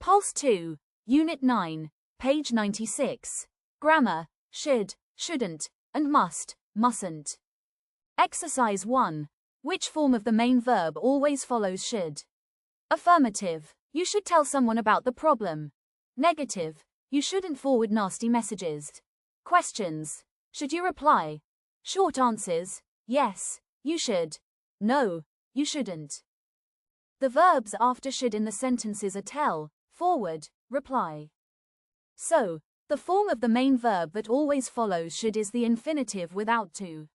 Pulse 2, Unit 9, page 96. Grammar, should, shouldn't, and must, mustn't. Exercise 1. Which form of the main verb always follows should? Affirmative. You should tell someone about the problem. Negative. You shouldn't forward nasty messages. Questions. Should you reply? Short answers. Yes, you should. No, you shouldn't. The verbs after should in the sentences are tell, forward, reply. So, the form of the main verb that always follows should is the infinitive without to.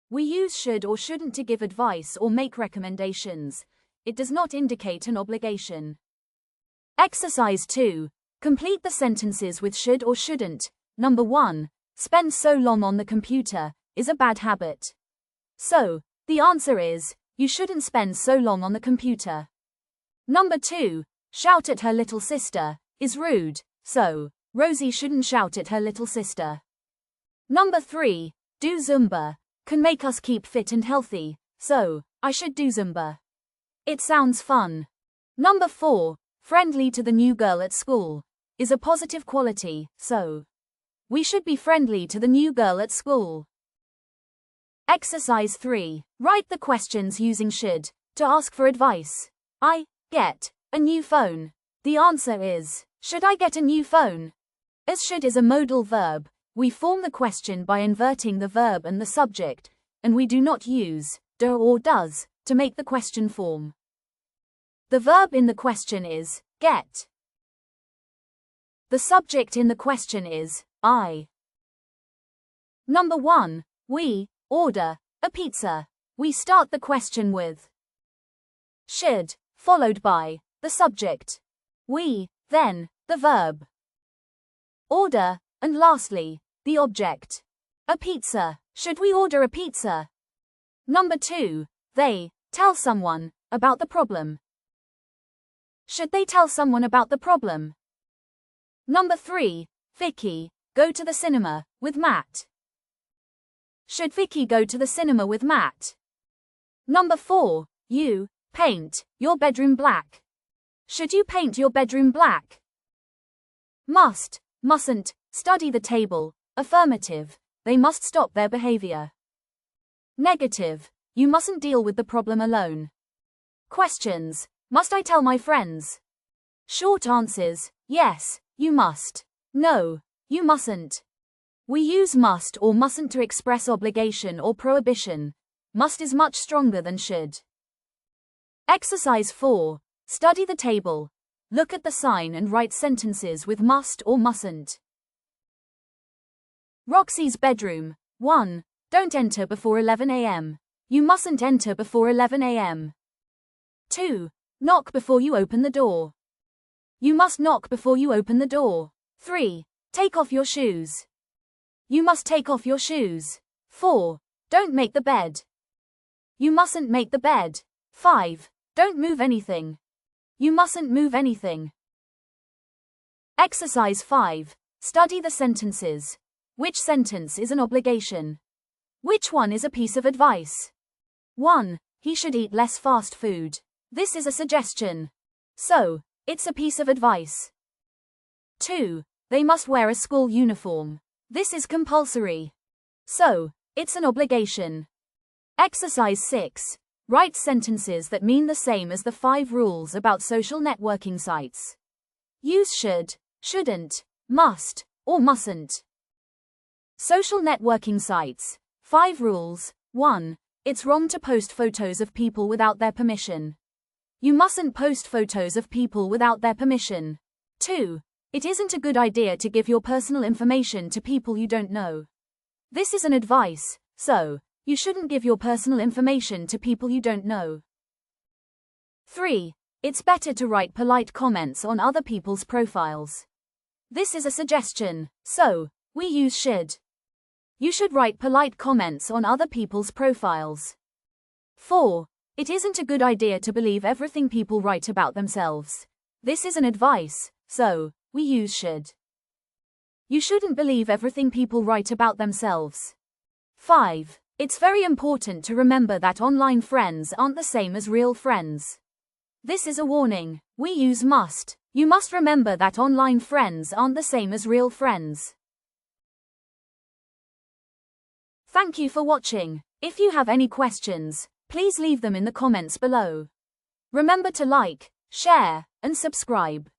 We use should or shouldn't to give advice or make recommendations. It does not indicate an obligation. Exercise 2. Complete the sentences with should or shouldn't. Number 1. Spend so long on the computer is a bad habit. So, the answer is, you shouldn't spend so long on the computer. Number 2. Shout at her little sister is rude. So, Rosie shouldn't shout at her little sister. Number 3. Do Zumba can make us keep fit and healthy. So, I should do Zumba. It sounds fun. Number 4. Friendly to the new girl at school is a positive quality. So, we should be friendly to the new girl at school. Exercise 3. Write the questions using should to ask for advice. I get a new phone. The answer is, should I get a new phone? As should is a modal verb, we form the question by inverting the verb and the subject, and we do not use do or does to make the question form. The verb in the question is get. The subject in the question is I. Number 1. We order a pizza. We start the question with should, followed by the subject. We, then, the verb. Order, and lastly, the object. A pizza. Should we order a pizza? Number 2. They tell someone about the problem. Should they tell someone about the problem? Number 3. Vicky go to the cinema with Matt. Should Vicky go to the cinema with Matt? Number 4. You paint your bedroom black. Should you paint your bedroom black? Must, mustn't, study the table. Affirmative. They must stop their behavior. Negative. You mustn't deal with the problem alone. Questions. Must I tell my friends? Short answers. Yes, you must. No, you mustn't. We use must or mustn't to express obligation or prohibition. Must is much stronger than should. Exercise 4. Study the table. Look at the sign and write sentences with must or mustn't. Roxy's bedroom. 1. Don't enter before 11 a.m. You mustn't enter before 11 a.m. 2. Knock before you open the door. You must knock before you open the door. 3. Take off your shoes. You must take off your shoes. 4. Don't make the bed. You mustn't make the bed. 5. Don't move anything. You mustn't move anything. Exercise 5. Study the sentences. Which sentence is an obligation? Which one is a piece of advice? 1. He should eat less fast food. This is a suggestion. So, it's a piece of advice. 2. They must wear a school uniform. This is compulsory. So, it's an obligation. Exercise 6. Write sentences that mean the same as the 5 rules about social networking sites. Use should, shouldn't, must, or mustn't. Social networking sites. 5 rules. 1. It's wrong to post photos of people without their permission. You mustn't post photos of people without their permission. 2. It isn't a good idea to give your personal information to people you don't know. This is an advice, so, you shouldn't give your personal information to people you don't know. 3. It's better to write polite comments on other people's profiles. This is a suggestion, so, we use should. You should write polite comments on other people's profiles. 4. It isn't a good idea to believe everything people write about themselves. This is an advice, so, we use should. You shouldn't believe everything people write about themselves. 5. It's very important to remember that online friends aren't the same as real friends. This is a warning. We use must. You must remember that online friends aren't the same as real friends. Thank you for watching. If you have any questions, please leave them in the comments below. Remember to like, share, and subscribe.